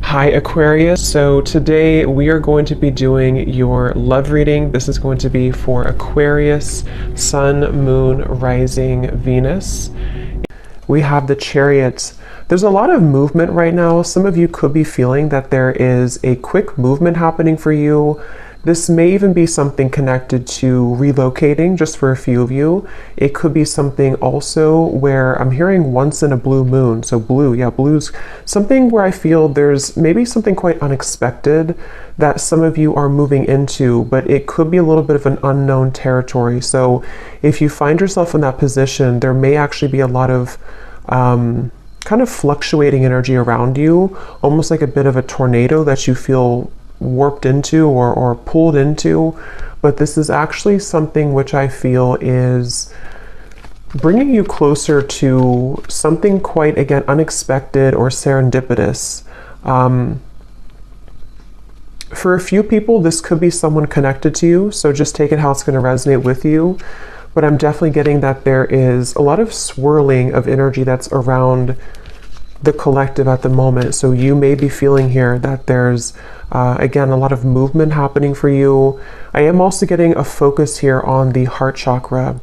Hi Aquarius, so today we are going to be doing your love reading. This is going to be for Aquarius, Sun, Moon, Rising, Venus. We have the Chariot. There's a lot of movement right now. Some of you could be feeling that there is a quick movement happening for you. This may even be something connected to relocating, just for a few of you. It could be something also where I'm hearing once in a blue moon. So blue, yeah, blue's something where I feel there's maybe something quite unexpected that some of you are moving into, but it could be a little bit of an unknown territory. So if you find yourself in that position, there may actually be a lot of kind of fluctuating energy around you, almost like a bit of a tornado that you feel warped into or pulled into. But this is actually something which I feel is bringing you closer to something quite, again, unexpected or serendipitous. For a few people, this could be someone connected to you, so just take it how it's going to resonate with you. But I'm definitely getting that there is a lot of swirling of energy that's around the collective at the moment. So you may be feeling here that there's again a lot of movement happening for you. I am also getting a focus here on the heart chakra.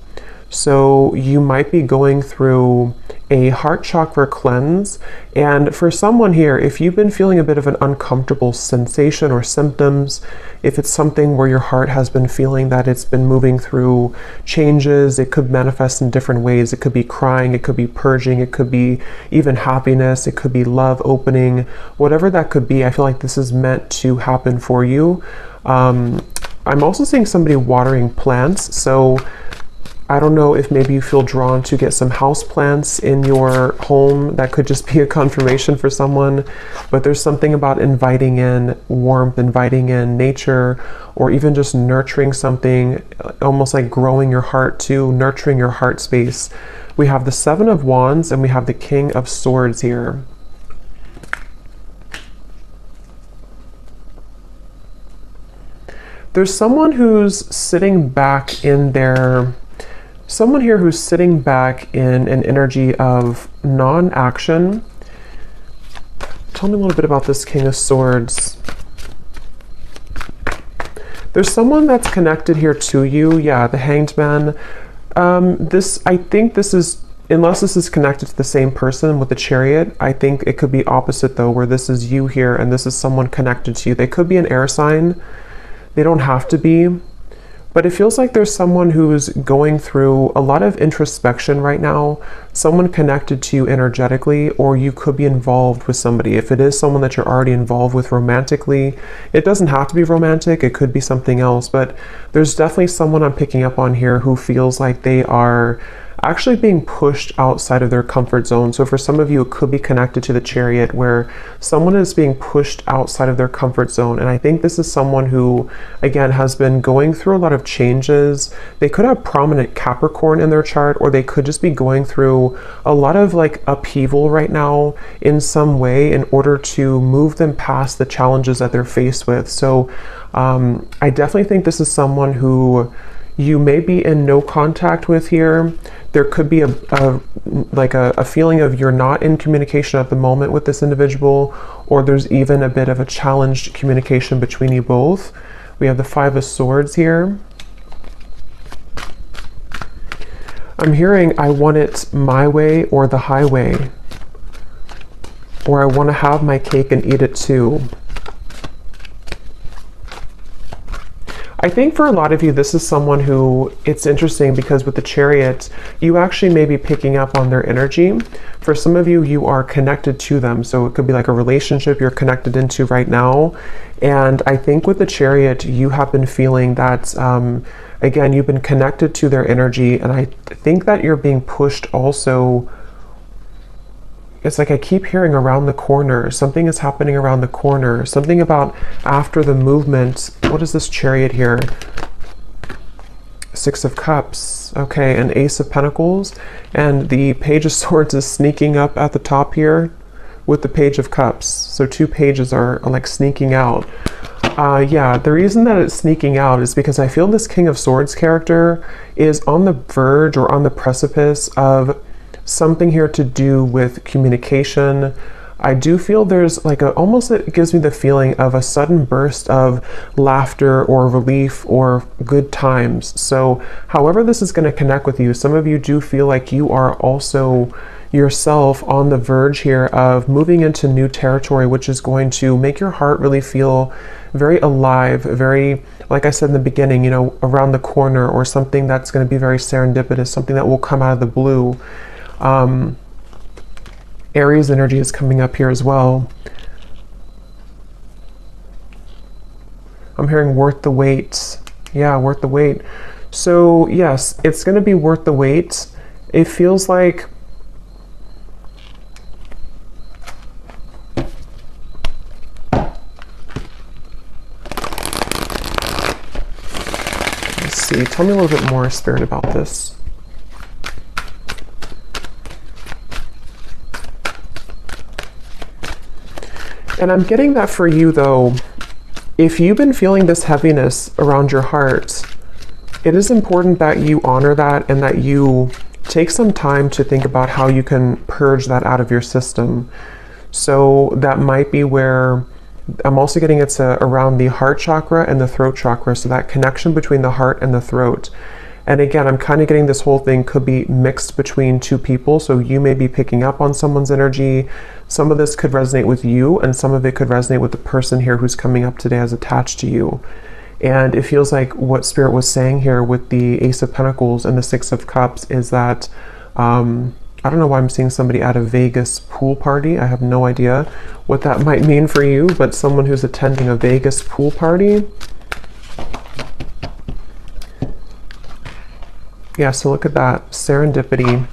So you might be going through a heart chakra cleanse. And for someone here, if you've been feeling a bit of an uncomfortable sensation or symptoms, if it's something where your heart has been feeling that it's been moving through changes, it could manifest in different ways. It could be crying, it could be purging, it could be even happiness, it could be love opening, whatever that could be. I feel like this is meant to happen for you. I'm also seeing somebody watering plants. So I don't know if maybe you feel drawn to get some house plants in your home. That could just be a confirmation for someone, but there's something about inviting in warmth, inviting in nature, or even just nurturing something, almost like growing your heart too, nurturing your heart space. We have the Seven of Wands and we have the King of Swords here. There's someone who's sitting back in their Someone here who's sitting back in an energy of non-action. Tell me a little bit about this King of Swords. There's someone that's connected here to you. Yeah, the Hanged Man. I think this is, unless this is connected to the same person with the Chariot, I think it could be opposite though, where this is you here and this is someone connected to you. They could be an air sign. They don't have to be. But it feels like there's someone who's going through a lot of introspection right now, someone connected to you energetically, or you could be involved with somebody. If it is someone that you're already involved with romantically, it doesn't have to be romantic, it could be something else, but there's definitely someone I'm picking up on here who feels like they are actually being pushed outside of their comfort zone. So for some of you, it could be connected to the Chariot, where someone is being pushed outside of their comfort zone. And I think this is someone who, again, has been going through a lot of changes. They could have prominent Capricorn in their chart, or they could just be going through a lot of like upheaval right now in some way in order to move them past the challenges that they're faced with. So I definitely think this is someone who you may be in no contact with here. There could be a feeling of you're not in communication at the moment with this individual, or there's even a bit of a challenged communication between you both. We have the Five of Swords here. I'm hearing I want it my way or the highway, or I want to have my cake and eat it too. I think for a lot of you, this is someone who, it's interesting because with the Chariot, you actually may be picking up on their energy. For some of you, you are connected to them. So it could be like a relationship you're connected into right now. And I think with the Chariot, you have been feeling that, again, you've been connected to their energy. And I think that you're being pushed also. It's like I keep hearing around the corner. Something is happening around the corner. Something about after the movement. What is this Chariot here? Six of Cups. Okay, an Ace of Pentacles. And the Page of Swords is sneaking up at the top here with the Page of Cups. So two pages are like sneaking out. Yeah, the reason that it's sneaking out is because I feel this King of Swords character is on the verge or on the precipice of something here to do with communication, I do feel there's like almost it gives me the feeling of a sudden burst of laughter or relief or good times. So however this is going to connect with you, some of you do feel like you are also yourself on the verge here of moving into new territory, which is going to make your heart really feel very alive, very, like I said in the beginning, you know, around the corner, or something that's going to be very serendipitous, something that will come out of the blue. Aries energy is coming up here as well. I'm hearing worth the wait. Yeah, worth the wait. So yes, it's going to be worth the wait. It feels like tell me a little bit more, Spirit, about this. And I'm getting that for you, though, if you've been feeling this heaviness around your heart, it is important that you honor that and that you take some time to think about how you can purge that out of your system. So that might be where I'm also getting it's around the heart chakra and the throat chakra, so that connection between the heart and the throat. And again, I'm kind of getting this whole thing could be mixed between two people, so you may be picking up on someone's energy. Some of this could resonate with you, and some of it could resonate with the person here who's coming up today as attached to you. And it feels like what Spirit was saying here with the Ace of Pentacles and the Six of Cups is that I don't know why I'm seeing somebody at a Vegas pool party. I have no idea what that might mean for you, but someone who's attending a Vegas pool party. Yeah, so look at that. Serendipity.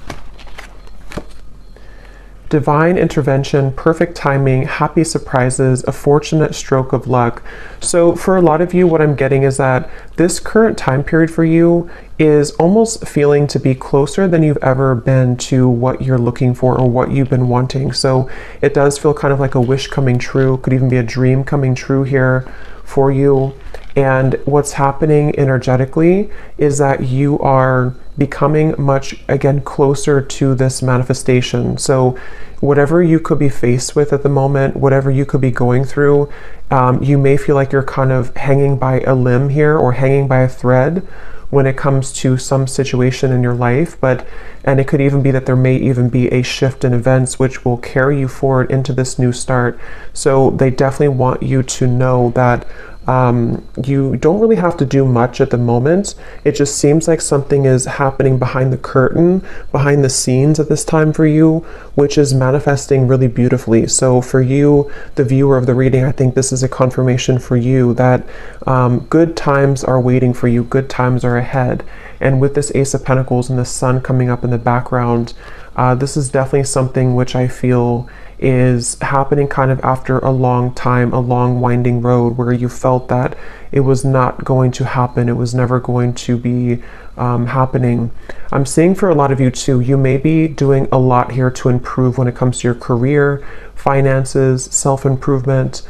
Divine intervention, perfect timing, happy surprises, a fortunate stroke of luck. So for a lot of you, what I'm getting is that this current time period for you is almost feeling to be closer than you've ever been to what you're looking for or what you've been wanting. So it does feel kind of like a wish coming true, could even be a dream coming true here for you. And what's happening energetically is that you are becoming much, again, closer to this manifestation. So whatever you could be faced with at the moment, whatever you could be going through, you may feel like you're kind of hanging by a limb here or hanging by a thread when it comes to some situation in your life. And it could even be that there may even be a shift in events which will carry you forward into this new start. So they definitely want you to know that you don't really have to do much at the moment. It just seems like something is happening behind the curtain, behind the scenes at this time for you, which is manifesting really beautifully. So for you, the viewer of the reading, I think this is a confirmation for you that good times are waiting for you, good times are ahead. And with this Ace of Pentacles and the sun coming up in the background, this is definitely something which I feel is happening kind of after a long time, a long winding road where you felt that it was not going to happen. It was never going to be happening. I'm seeing for a lot of you too, you may be doing a lot here to improve when it comes to your career, finances, self-improvement.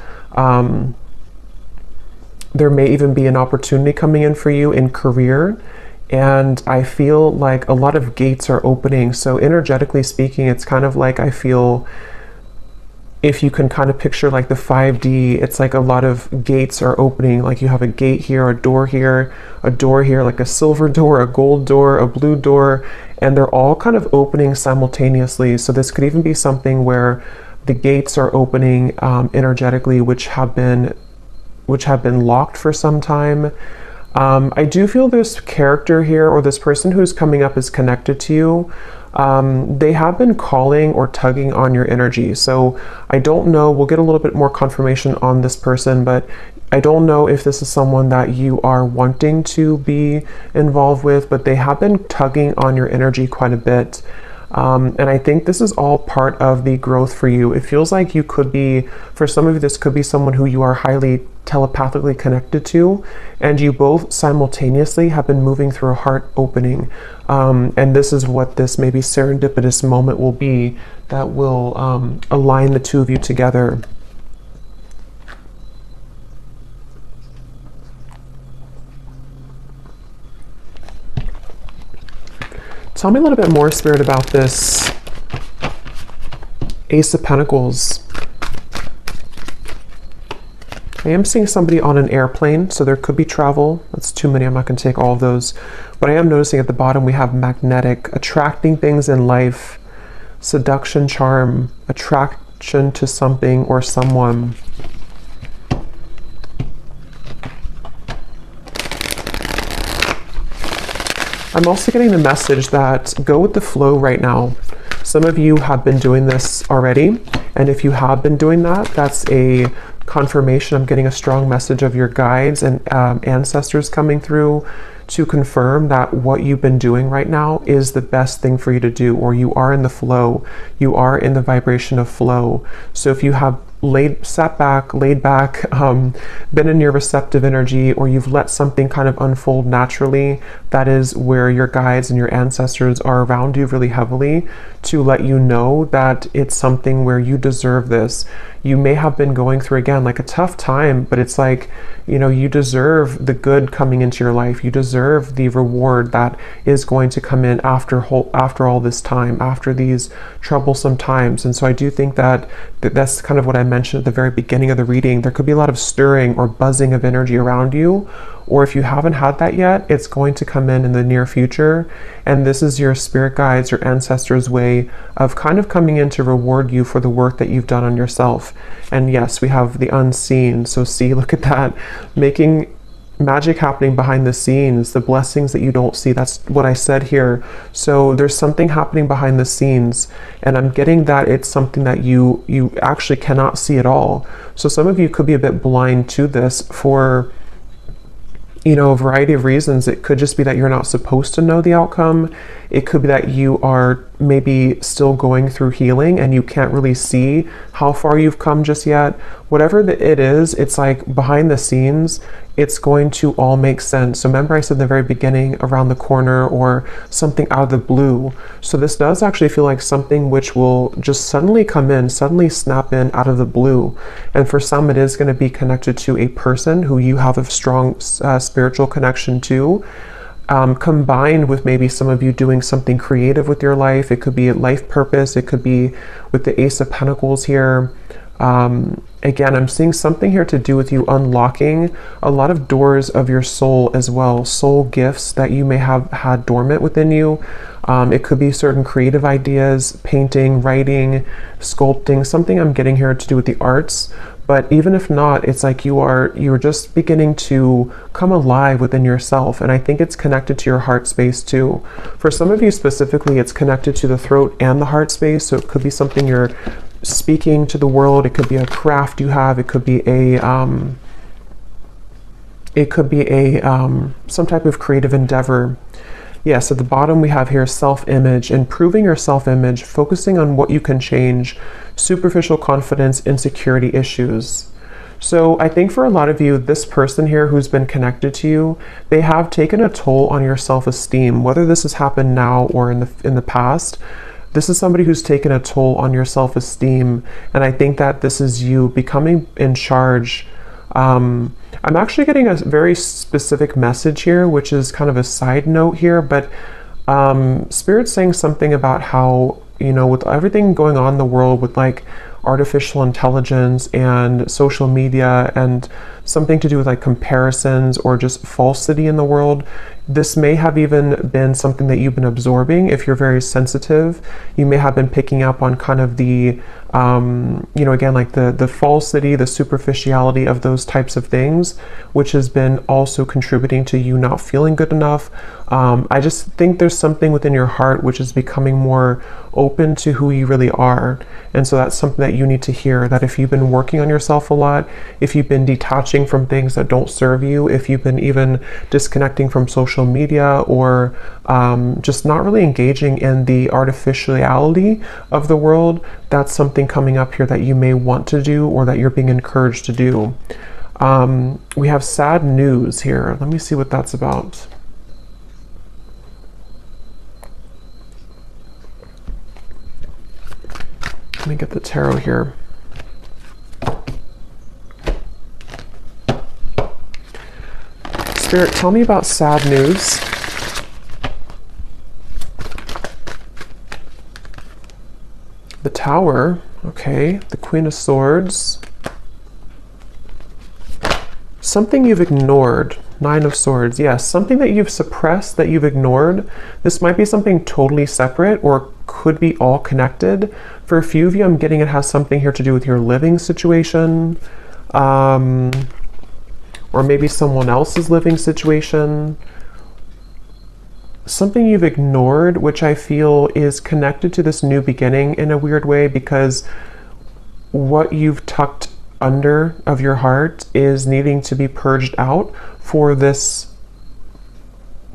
There may even be an opportunity coming in for you in career. And I feel like a lot of gates are opening. So energetically speaking, it's kind of like I feel, if you can kind of picture like the 5D, it's like a lot of gates are opening. Like you have a gate here, a door here, like a silver door, a gold door, a blue door, and they're all kind of opening simultaneously. So this could even be something where the gates are opening energetically, which have been locked for some time. I do feel this character here, or this person who's coming up, is connected to you. They have been calling or tugging on your energy. So I don't know, we'll get a little bit more confirmation on this person, but I don't know if this is someone that you are wanting to be involved with, but they have been tugging on your energy quite a bit. And I think this is all part of the growth for you. It feels like you could be, for some of you, this could be someone who you are highly telepathically connected to, and you both simultaneously have been moving through a heart opening. And this is what this maybe serendipitous moment will be that will align the two of you together. Tell me a little bit more, Spirit, about this Ace of Pentacles. I am seeing somebody on an airplane, so there could be travel. That's too many, I'm not going to take all of those. But I am noticing at the bottom we have magnetic, attracting things in life, seduction, charm, attraction to something or someone. I'm also getting the message that go with the flow right now. Some of you have been doing this already, and if you have been doing that, that's a confirmation. I'm getting a strong message of your guides and ancestors coming through to confirm that what you've been doing right now is the best thing for you to do, or you are in the flow, you are in the vibration of flow. So if you have sat back, laid back, been in your receptive energy, or you've let something kind of unfold naturally, that is where your guides and your ancestors are around you really heavily to let you know that it's something where you deserve this. You may have been going through, again, like a tough time, but it's like, you know, you deserve the good coming into your life. You deserve the reward that is going to come in after all this time, after these troublesome times. And so I do think that that's kind of what I mentioned at the very beginning of the reading. There could be a lot of stirring or buzzing of energy around you, or if you haven't had that yet, it's going to come in the near future. And this is your spirit guides, your ancestors' way of kind of coming in to reward you for the work that you've done on yourself. And yes, we have the unseen. So see, look at that, making magic happening behind the scenes, the blessings that you don't see. That's what I said here. So there's something happening behind the scenes, and I'm getting that it's something that you actually cannot see at all. So some of you could be a bit blind to this for, you know, a variety of reasons. It could just be that you're not supposed to know the outcome. It could be that you are maybe still going through healing and you can't really see how far you've come just yet. Whatever it is, it's like behind the scenes, it's going to all make sense. So remember I said in the very beginning, around the corner or something out of the blue. So this does actually feel like something which will just suddenly come in, suddenly snap in out of the blue. And for some, it is going to be connected to a person who you have a strong spiritual connection to. Combined with maybe some of you doing something creative with your life. It could be a life purpose. It could be with the Ace of Pentacles here. Again, I'm seeing something here to do with you unlocking a lot of doors of your soul as well. Soul gifts that you may have had dormant within you. It could be certain creative ideas, painting, writing, sculpting, something I'm getting here to do with the arts. But even if not, it's like you're just beginning to come alive within yourself. And I think it's connected to your heart space too. For some of you specifically, it's connected to the throat and the heart space. So it could be something you're speaking to the world. It could be a craft you have. It could be some type of creative endeavor. Yes, at the bottom we have here self-image, improving your self-image, focusing on what you can change, superficial confidence, insecurity issues. So I think for a lot of you, this person here who's been connected to you, they have taken a toll on your self-esteem, whether this has happened now or in the past. This is somebody who's taken a toll on your self-esteem, and I think that this is you becoming in charge. I'm actually getting a very specific message here, which is kind of a side note here, but Spirit's saying something about how, you know, with everything going on in the world with like artificial intelligence and social media and something to do with like comparisons or just falsity in the world, this may have even been something that you've been absorbing. If you're very sensitive, you may have been picking up on kind of the, you know, again, like the falsity, the superficiality of those types of things, which has been also contributing to you not feeling good enough. I just think there's something within your heart which is becoming more open to who you really are. And so that's something that you need to hear, that if you've been working on yourself a lot, if you've been detaching from things that don't serve you, if you've been even disconnecting from social media or just not really engaging in the artificiality of the world, that's something coming up here that you may want to do or that you're being encouraged to do. We have sad news here. Let me see what that's about. Let me get the tarot here. Spirit, tell me about sad news. The Tower, okay. The Queen of Swords. Something you've ignored. Nine of Swords. Yes, something that you've suppressed, that you've ignored. This might be something totally separate or could be all connected. For a few of you, I'm getting it has something here to do with your living situation. Or maybe someone else's living situation. Something you've ignored, which I feel is connected to this new beginning in a weird way, because what you've tucked under of your heart is needing to be purged out for this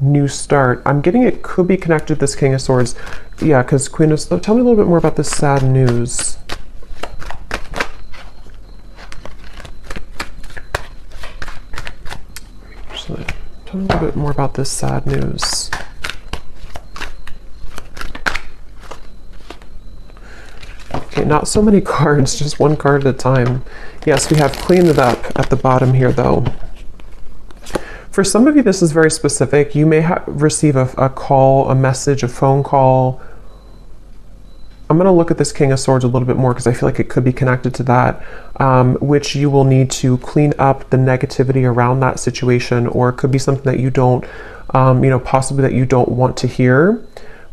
new start. I'm getting it could be connected to this King of Swords. Yeah, because Queen of... Tell me a little bit more about this sad news. Tell me a little bit more about this sad news. Okay, not so many cards, just one card at a time. Yes, we have cleaned it up at the bottom here, though. For some of you, this is very specific. You may receive a call, a message, a phone call. I'm going to look at this King of Swords a little bit more because I feel like it could be connected to that, which you will need to clean up the negativity around that situation, or it could be something that you don't, you know, possibly that you don't want to hear.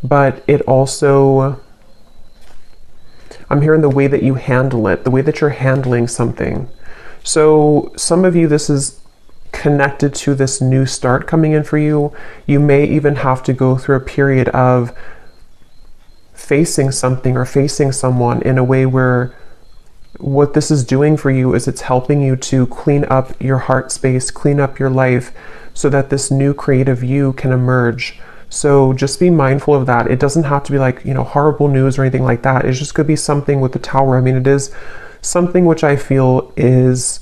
But it also... I'm hearing the way that you handle it, the way that you're handling something. So some of you, this is connected to this new start coming in for you. You may even have to go through a period of facing something or facing someone in a way where what this is doing for you is it's helping you to clean up your heart space, clean up your life, so that this new creative you can emerge. So just be mindful of that. It doesn't have to be like, you know, horrible news or anything like that. It just could be something with the Tower. I mean, it is something which I feel is,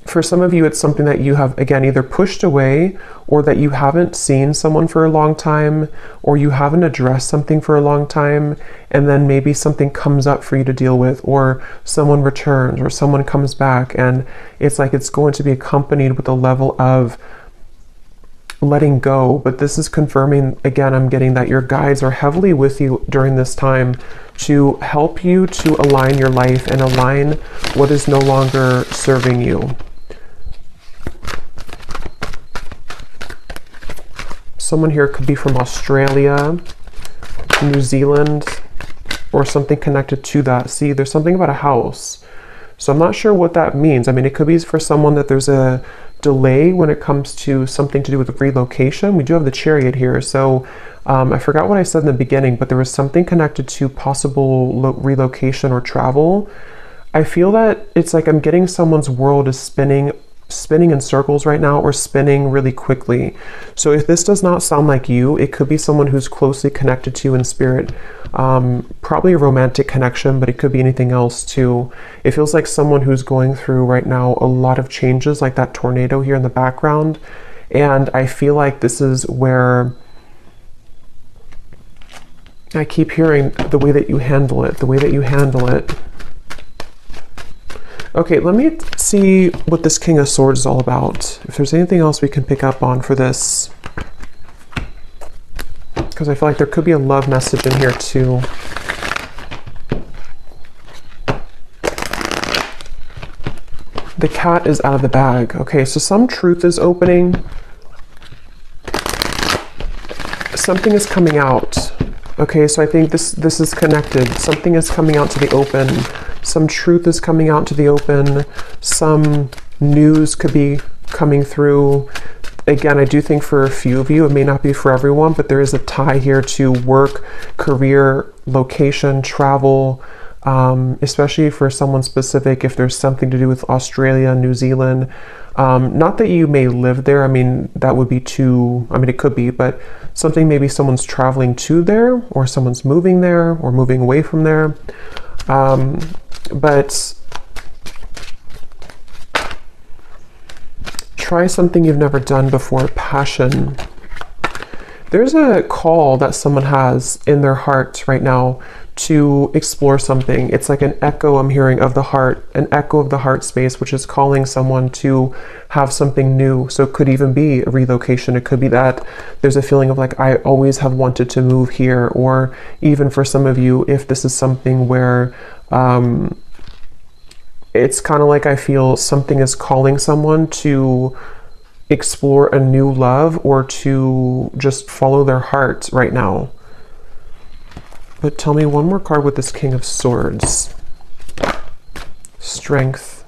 for some of you, it's something that you have, again, either pushed away, or that you haven't seen someone for a long time, or you haven't addressed something for a long time, and then maybe something comes up for you to deal with, or someone returns, or someone comes back, and it's like it's going to be accompanied with a level of letting go. But this is confirming, again, I'm getting that your guides are heavily with you during this time to help you to align your life and align what is no longer serving you. Someone here could be from Australia, New Zealand, or something connected to that. See, there's something about a house. So I'm not sure what that means. I mean, it could be for someone that there's a delay when it comes to something to do with relocation. We do have the Chariot here. So I forgot what I said in the beginning, but there was something connected to possible relocation or travel. I feel that it's like I'm getting someone's world is spinning in circles right now, or spinning really quickly. So if this does not sound like you, it could be someone who's closely connected to you in spirit. Probably a romantic connection, but it could be anything else too. It feels like someone who's going through right now a lot of changes, like that tornado here in the background. And I feel like this is where I keep hearing the way that you handle it, the way that you handle it. Okay, let me see what this King of Swords is all about. If there's anything else we can pick up on for this. Because I feel like there could be a love message in here too. The cat is out of the bag. Okay, so some truth is opening. Something is coming out. Okay, so I think this is connected. Something is coming out to the open. Some truth is coming out to the open. Some news could be coming through. Again, I do think for a few of you, it may not be for everyone, but there is a tie here to work, career, location, travel, especially for someone specific, if there's something to do with Australia, New Zealand. Not that you may live there. I mean, that would be too, I mean, it could be, but something, maybe someone's traveling to there, or someone's moving there, or moving away from there. But try something you've never done before. Passion. There's a call that someone has in their heart right now to explore something. It's like an echo I'm hearing of the heart, an echo of the heart space, which is calling someone to have something new. So it could even be a relocation. It could be that there's a feeling of like, I always have wanted to move here. Or even for some of you, if this is something where it's kind of like I feel something is calling someone to explore a new love or to just follow their heart right now. But tell me one more card with this King of Swords. Strength.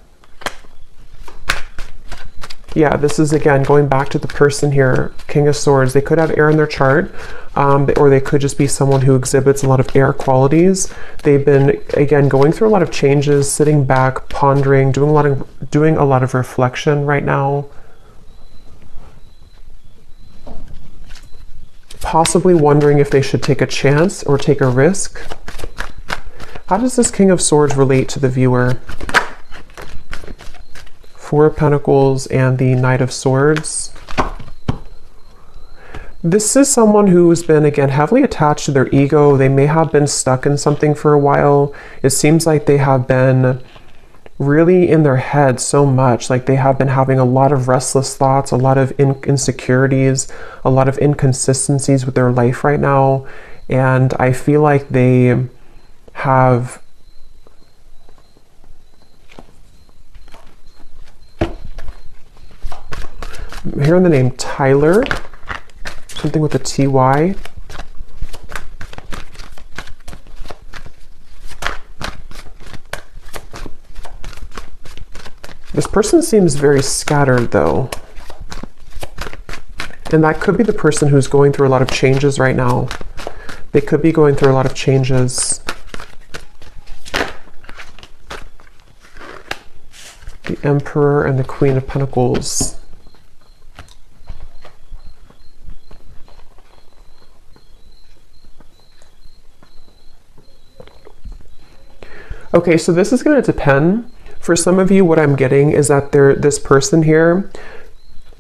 Yeah, this is again going back to the person here, King of Swords. They could have air in their chart, or they could just be someone who exhibits a lot of air qualities. They've been, again, going through a lot of changes, sitting back, pondering, doing a lot of reflection right now. Possibly wondering if they should take a chance or take a risk. How does this King of Swords relate to the viewer? Four of Pentacles and the Knight of Swords. This is someone who's been, again, heavily attached to their ego. They may have been stuck in something for a while. It seems like they have been really in their head so much. Like they have been having a lot of restless thoughts, a lot of insecurities, a lot of inconsistencies with their life right now. And I feel like they have here in the name Tyler, something with a TY. This person seems very scattered though. And that could be the person who's going through a lot of changes right now. They could be going through a lot of changes. The Emperor and the Queen of Pentacles. Okay, so this is going to depend. For some of you, what I'm getting is that this person here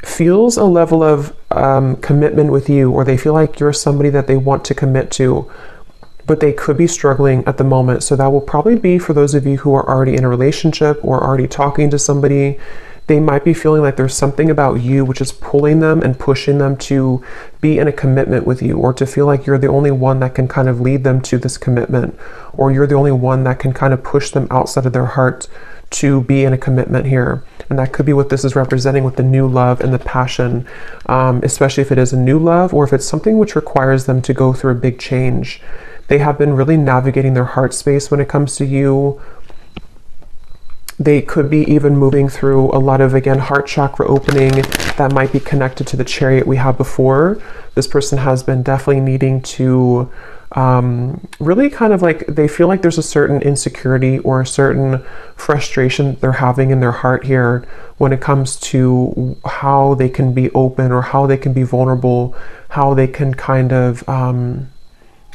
feels a level of commitment with you, or they feel like you're somebody that they want to commit to, but they could be struggling at the moment. So that will probably be for those of you who are already in a relationship or already talking to somebody. They might be feeling like there's something about you which is pulling them and pushing them to be in a commitment with you, or to feel like you're the only one that can kind of lead them to this commitment, or you're the only one that can kind of push them outside of their heart to be in a commitment here. And that could be what this is representing with the new love and the passion, especially if it is a new love or if it's something which requires them to go through a big change. They have been really navigating their heart space when it comes to you. They could be even moving through a lot of, again, heart chakra opening that might be connected to the Chariot we had before. This person has been definitely needing to really kind of like, they feel like there's a certain insecurity or a certain frustration they're having in their heart here when it comes to how they can be open or how they can be vulnerable, how they can kind of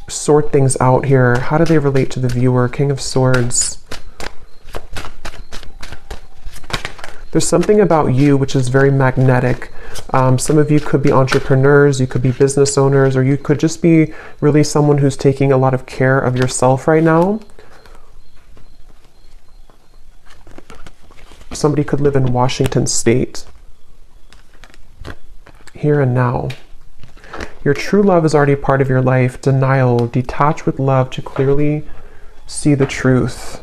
sort things out here. How do they relate to the viewer? King of Swords. There's something about you which is very magnetic. Some of you could be entrepreneurs, you could be business owners, or you could just be really someone who's taking a lot of care of yourself right now. Somebody could live in Washington State. Here and now. Your true love is already part of your life. Denial, detach with love to clearly see the truth.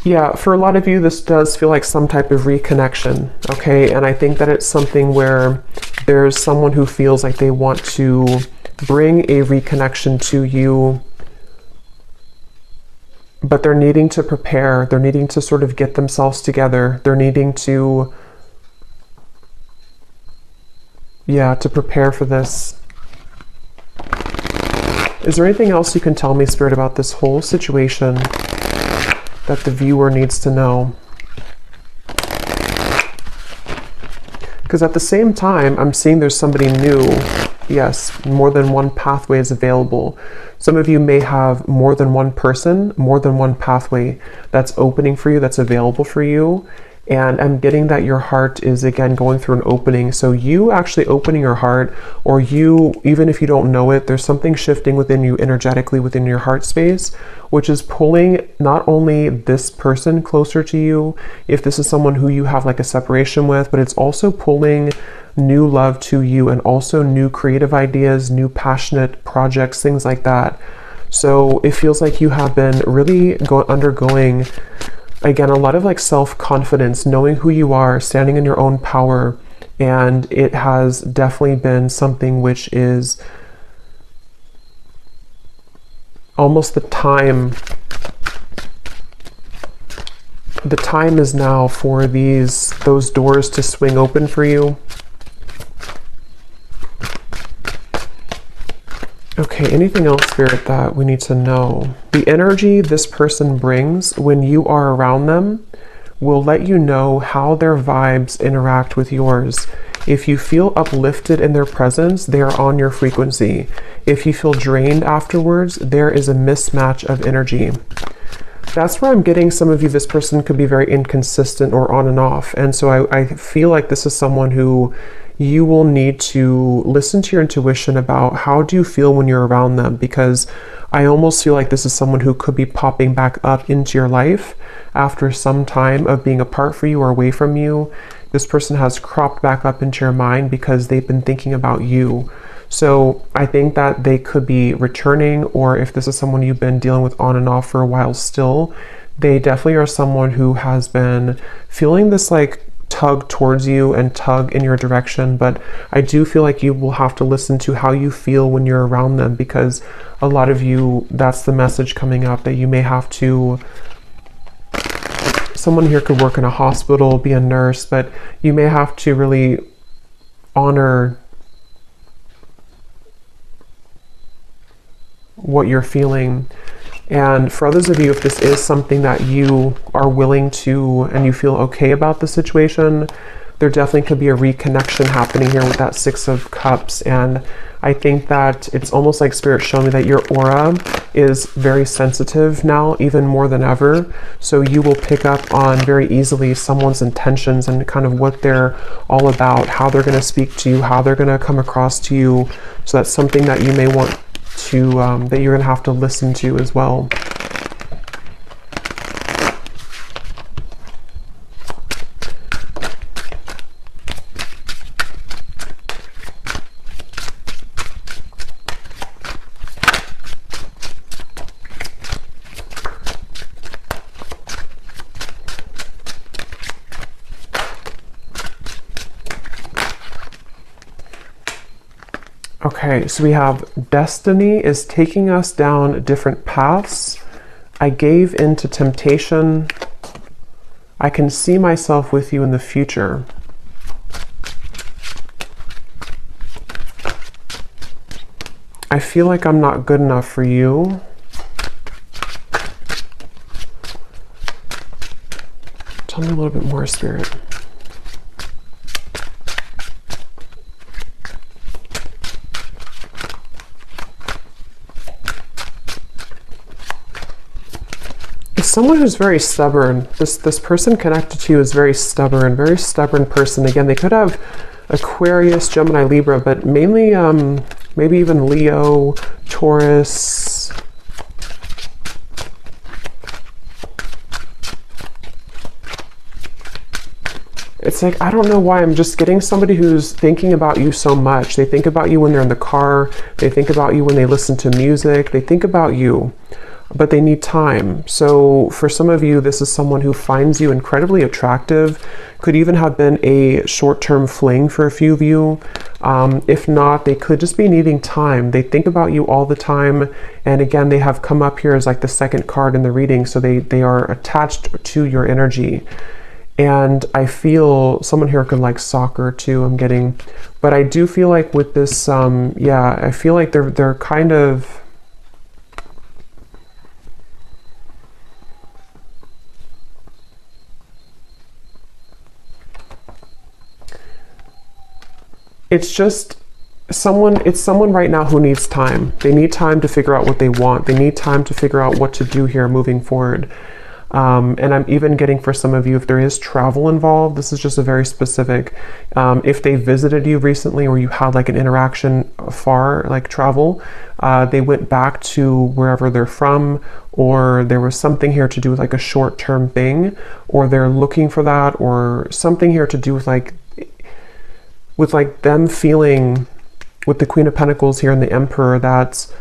Yeah, for a lot of you, this does feel like some type of reconnection, okay? And I think that it's something where there's someone who feels like they want to bring a reconnection to you, but they're needing to prepare. They're needing to sort of get themselves together. They're needing to, yeah, to prepare for this. Is there anything else you can tell me, Spirit, about this whole situation that the viewer needs to know? Because at the same time, I'm seeing there's somebody new. Yes, more than one pathway is available. Some of you may have more than one person, more than one pathway that's opening for you, that's available for you. And I'm getting that your heart is, again, going through an opening. So you actually opening your heart, or you, even if you don't know it, there's something shifting within you energetically within your heart space, which is pulling not only this person closer to you, if this is someone who you have like a separation with, but it's also pulling new love to you, and also new creative ideas, new passionate projects, things like that. So it feels like you have been really undergoing, again, a lot of like self-confidence, knowing who you are, standing in your own power. And it has definitely been something which is almost the time is now for those doors to swing open for you. Okay, anything else, Spirit, that we need to know? The energy this person brings when you are around them will let you know how their vibes interact with yours. If you feel uplifted in their presence, they are on your frequency. If you feel drained afterwards, there is a mismatch of energy. That's where I'm getting some of you, this person could be very inconsistent or on and off. And so I feel like this is someone who you will need to listen to your intuition about how do you feel when you're around them, because I almost feel like this is someone who could be popping back up into your life after some time of being apart from you or away from you. This person has cropped back up into your mind because they've been thinking about you. So I think that they could be returning, or if this is someone you've been dealing with on and off for a while still, they definitely are someone who has been feeling this like tug towards you and tug in your direction. But I do feel like you will have to listen to how you feel when you're around them, because a lot of you, that's the message coming up, that you may have to, someone here could work in a hospital, be a nurse, but you may have to really honor what you're feeling. And for others of you, if this is something that you are willing to and you feel okay about the situation, there definitely could be a reconnection happening here with that Six of Cups. And I think that it's almost like Spirit showing me that your aura is very sensitive now, even more than ever. So you will pick up on very easily someone's intentions and kind of what they're all about, how they're going to speak to you, how they're going to come across to you. So that's something that you may want to, that you're going to have to listen to as well. Okay, so we have destiny is taking us down different paths. I gave into temptation. I can see myself with you in the future. I feel like I'm not good enough for you. Tell me a little bit more, Spirit. Someone who's very stubborn. This person connected to you is very stubborn person. Again, they could have Aquarius, Gemini, Libra, but mainly maybe even Leo, Taurus. It's like, I don't know why, I'm just getting somebody who's thinking about you so much. They think about you when they're in the car. They think about you when they listen to music. They think about you, but they need time. So for some of you, this is someone who finds you incredibly attractive, could even have been a short-term fling for a few of you. If not, they could just be needing time. They think about you all the time. And again, they have come up here as like the second card in the reading. So they are attached to your energy. And I feel someone here could like soccer too, I'm getting. But I do feel like with this, yeah, I feel like they're kind of, it's someone right now who needs time. They need time to figure out what they want. They need time to figure out what to do here moving forward. And I'm even getting for some of you, if there is travel involved, this is just a very specific, if they visited you recently or you had like an interaction far, like travel, they went back to wherever they're from, or there was something here to do with like a short-term thing, or they're looking for that, or something here to do with like, with like them feeling with the Queen of Pentacles here and the Emperor that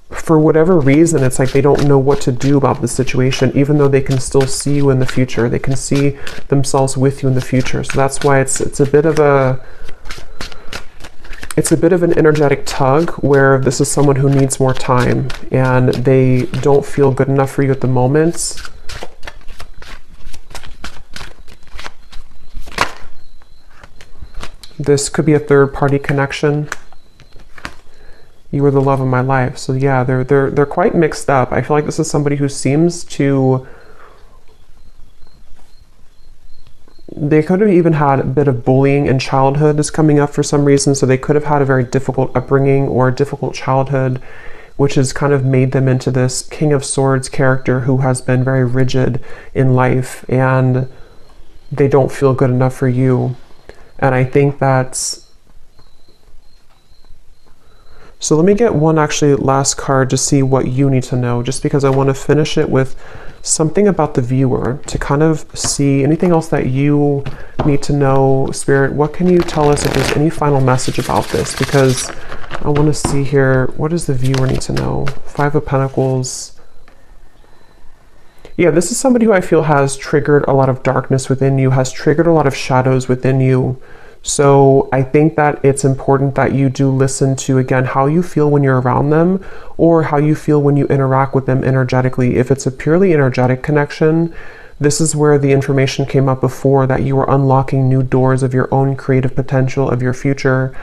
for whatever reason, it's like they don't know what to do about the situation, even though they can still see you in the future. They can see themselves with you in the future. So that's why it's a bit of an energetic tug where this is someone who needs more time and they don't feel good enough for you at the moment. This could be a third-party connection. You are the love of my life. So yeah, they're quite mixed up. I feel like this is somebody who seems to... They could have even had a bit of bullying in childhood is coming up for some reason. So they could have had a very difficult upbringing or a difficult childhood, which has kind of made them into this King of Swords character who has been very rigid in life, and they don't feel good enough for you. And I think that's... So let me get one actually last card to see what you need to know, just because I want to finish it with something about the viewer to kind of see anything else that you need to know. Spirit, what can you tell us if there's any final message about this? Because I want to see here, what does the viewer need to know? Five of Pentacles. Yeah, this is somebody who I feel has triggered a lot of darkness within you, has triggered a lot of shadows within you. So I think that it's important that you do listen to, again, how you feel when you're around them or how you feel when you interact with them energetically. If it's a purely energetic connection, this is where the information came up before, that you are unlocking new doors of your own creative potential, of your future.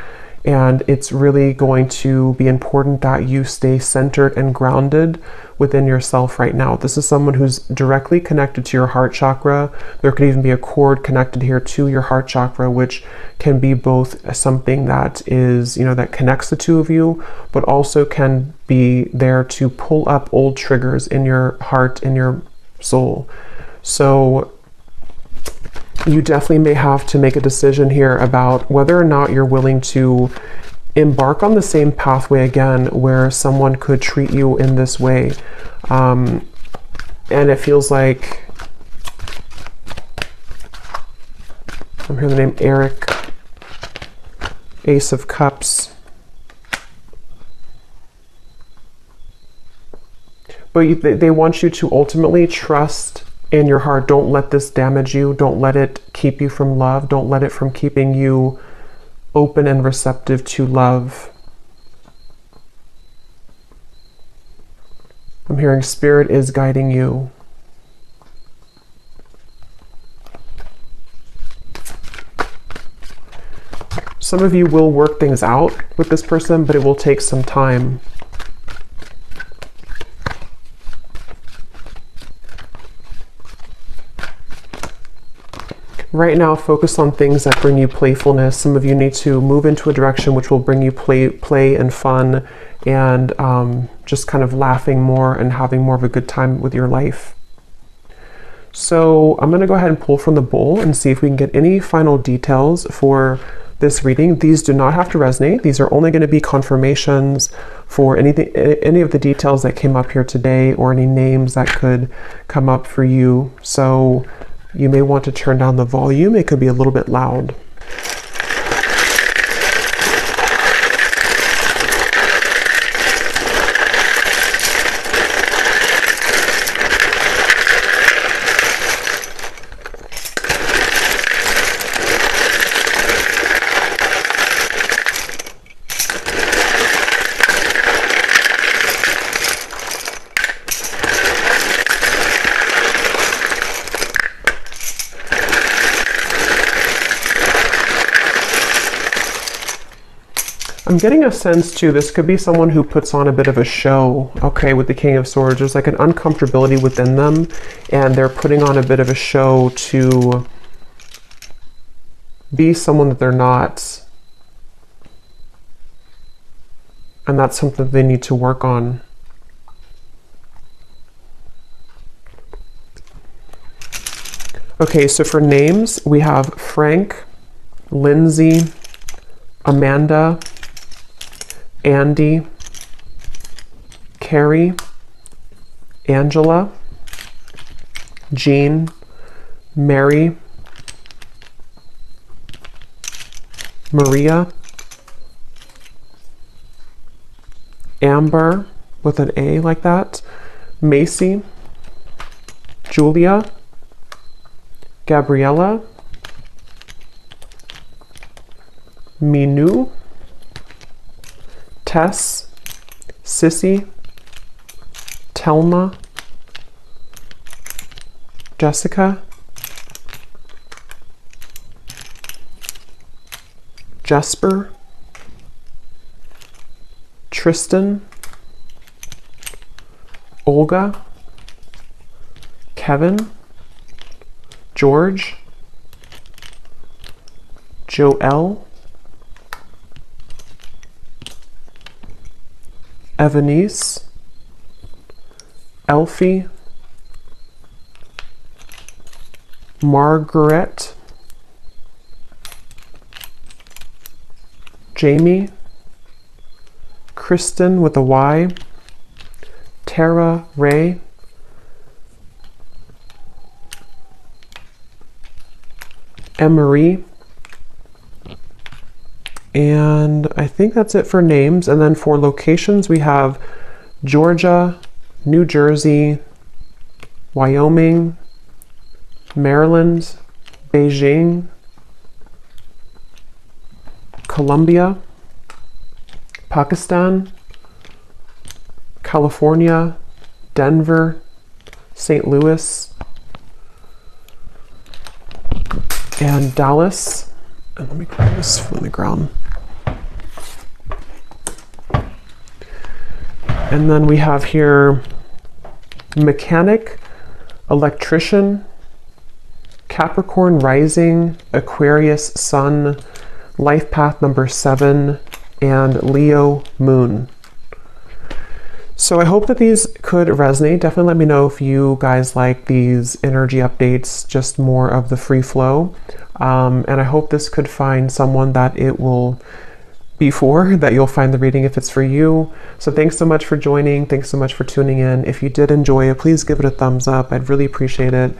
And it's really going to be important that you stay centered and grounded within yourself right now. This is someone who's directly connected to your heart chakra. There could even be a cord connected here to your heart chakra, which can be both something that is, you know, that connects the two of you, but also can be there to pull up old triggers in your heart, in your soul. So you definitely may have to make a decision here about whether or not you're willing to embark on the same pathway again, where someone could treat you in this way. And it feels like, I'm hearing the name Eric, Ace of Cups. But they want you to ultimately trust in your heart. Don't let this damage you. Don't let it keep you from love. Don't let it from keeping you open and receptive to love. I'm hearing Spirit is guiding you. Some of you will work things out with this person, but it will take some time. Right now, focus on things that bring you playfulness. Some of you need to move into a direction which will bring you play and fun, and just kind of laughing more and having more of a good time with your life. So I'm going to go ahead and pull from the bowl and see if we can get any final details for this reading. These do not have to resonate. These are only going to be confirmations for anything, any of the details that came up here today, or any names that could come up for you. So you may want to turn down the volume. It could be a little bit loud. I'm getting a sense too, this could be someone who puts on a bit of a show, okay, with the King of Swords. There's like an uncomfortability within them, and they're putting on a bit of a show to be someone that they're not. And that's something they need to work on. Okay, so for names, we have Frank, Lindsay, Amanda, Andy, Carrie, Angela, Jean, Mary, Maria, Amber with an A like that, Macy, Julia, Gabriella, Minu, Tess, Sissy, Telma, Jessica, Jesper, Tristan, Olga, Kevin, George, Joelle, Evanice, Elfie, Margaret, Jamie, Kristen with a Y, Tara Ray, Emery, and I think that's it for names. And then for locations, we have Georgia, New Jersey, Wyoming, Maryland, Beijing, Colombia, Pakistan, California, Denver, St. Louis, and Dallas. And let me grab this from the ground. And then we have here mechanic, electrician, Capricorn rising, Aquarius sun, life path number 7, and Leo moon. So I hope that these could resonate. Definitely let me know if you guys like these energy updates, just more of the free flow. And I hope this could find someone that it will be for, that you'll find the reading if it's for you. So thanks so much for joining. Thanks so much for tuning in. If you did enjoy it, please give it a thumbs up. I'd really appreciate it.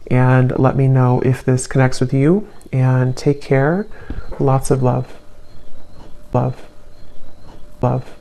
And let me know if this connects with you. And take care. Lots of love. Love. Love.